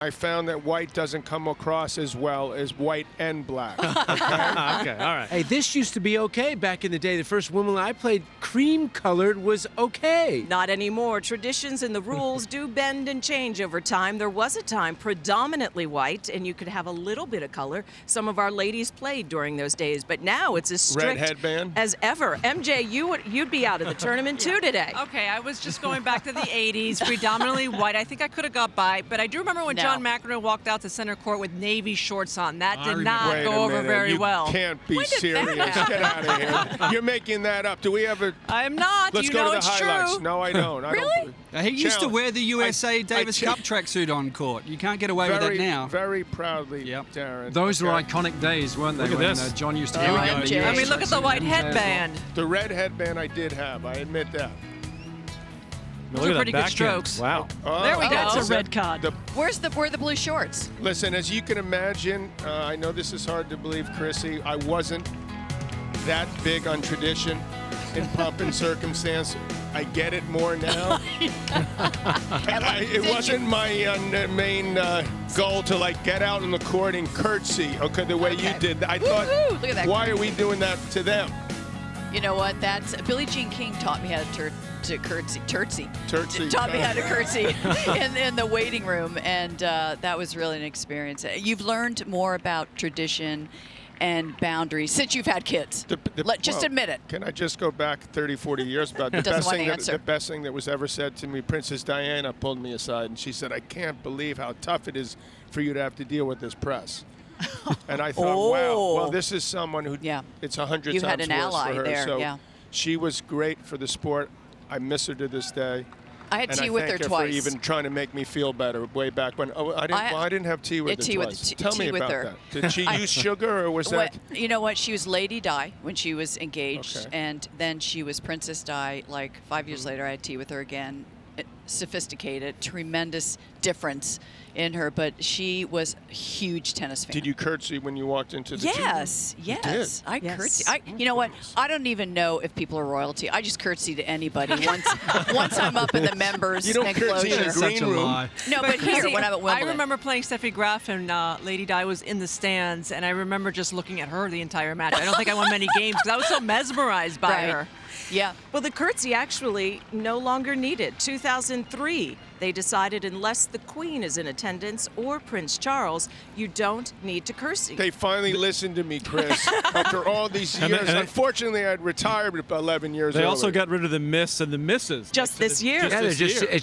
I found that white doesn't come across as well as white and black. Okay? Okay, all right. Hey, this used to be okay back in the day. The first Wimbledon I played, cream-colored was okay. Not anymore. Traditions and the rules do bend and change over time. There was a time predominantly white, and you could have a little bit of color. Some of our ladies played during those days, but now it's as strict Red headband? as ever. MJ, you'd be out of the tournament too today. Okay, I was just going back to the 80s, predominantly white. I think I could have got by, but I do remember when John McEnroe walked out to center court with navy shorts on. That did not go over very well. You can't be serious. Get out of here. You're making that up. Do we have a... I am not. Let's you go know to the it's highlights. true. No, I don't. Really? He used to wear the USA Davis Cup tracksuit on court. You can't get away with that now. Very proudly, Darren. Those were iconic days, weren't they? Look at when this. John used to Here we wear go. the I I mean, look at the white headband. The red headband I did have. I admit that. Those are pretty good strokes. Wow. There we go. That's a Oh, red card. Where are the blue shorts? Listen, as you can imagine, I know this is hard to believe, Chrissie, I wasn't that big on tradition in pomp and circumstance. I get it more now. It wasn't my main goal to get out on the court and curtsy, the way you did. I thought, Look at that. why are we doing that to them? You know what? That's Billie Jean King taught me how to curtsy. Taught me how to curtsy in the waiting room, and that was really an experience. You've learned more about tradition and boundaries since you've had kids. Just admit it. Can I just go back 30, 40 years about the best thing that was ever said to me? Princess Diana pulled me aside and she said, "I can't believe how tough it is for you to have to deal with this press." And I thought, wow, well, this is someone who it's 100 you times had an worse ally for her. there. So she was great for the sport. I miss her to this day. I had tea with her thank her twice. for even trying to make me feel better way back when. Oh, I didn't have tea with her twice. Tell me about that. Did she use sugar or was that? You know what? She was Lady Di when she was engaged, and then she was Princess Di. Like 5 years later, I had tea with her again. Sophisticated, tremendous difference in her, but she was a huge tennis fan. Did you curtsy when you walked into the Yes, team? yes. I curtsy. You know what? I don't even know if people are royalty. I just curtsy to anybody once I'm up in the members you don't enclosure. Curtsy in the green room. No, but here when I'm at Wimbledon. I remember playing Steffi Graf and Lady Di was in the stands, and I remember just looking at her the entire match. I don't think I won many games because I was so mesmerized by her. Yeah. Well, the curtsy actually no longer needed. 2003, they decided unless the Queen is in attendance or Prince Charles, you don't need to curtsy. They finally listened to me, Chris, after all these years. Unfortunately, I'd retired about 11 years They earlier. also got rid of the Miss and the Misses. Just this year. It's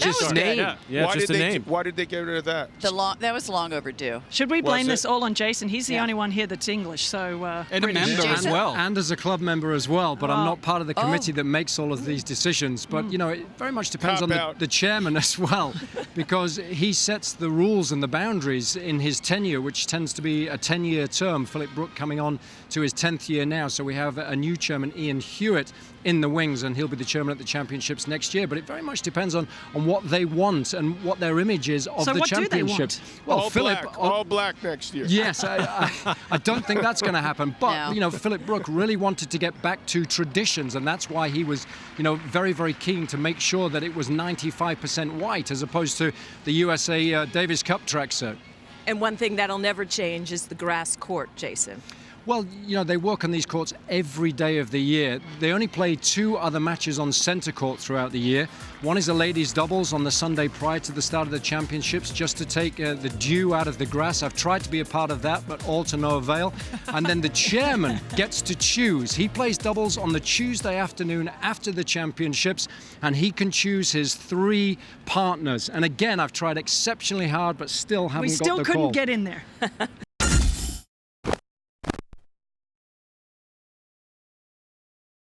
just a name. Yeah, why just did a name. Why did they get rid of that? That was long overdue. Should we blame this all on Jason? He's the only one here that's English, so... and a member as well. And as a club member as well, but I'm not part of the committee that makes all of these decisions. But, you know, it very much depends on the chairman as well, because he sets the rules and the boundaries in his tenure, which tends to be a 10-year term. Philip Brook coming on to his 10th year now, so we have a new chairman, Ian Hewitt, in the wings, and he'll be the chairman at the championships next year. But it very much depends on what they want and what their image is of the championship. Well, all black next year. Yes, I don't think that's going to happen. But you know, Philip Brook really wanted to get back to traditions, and that's why he was, you know, very, very keen to make sure that it was 95% white as opposed to the USA Davis Cup tracksuit. And one thing that'll never change is the grass court, Jason. Well, you know, they work on these courts every day of the year. They only play 2 other matches on centre court throughout the year. One is a ladies' doubles on the Sunday prior to the start of the championships, just to take the dew out of the grass. I've tried to be a part of that, but all to no avail. And then the chairman gets to choose. He plays doubles on the Tuesday afternoon after the championships, and he can choose his 3 partners. And again, I've tried exceptionally hard, but still haven't got the call. We still couldn't get in there.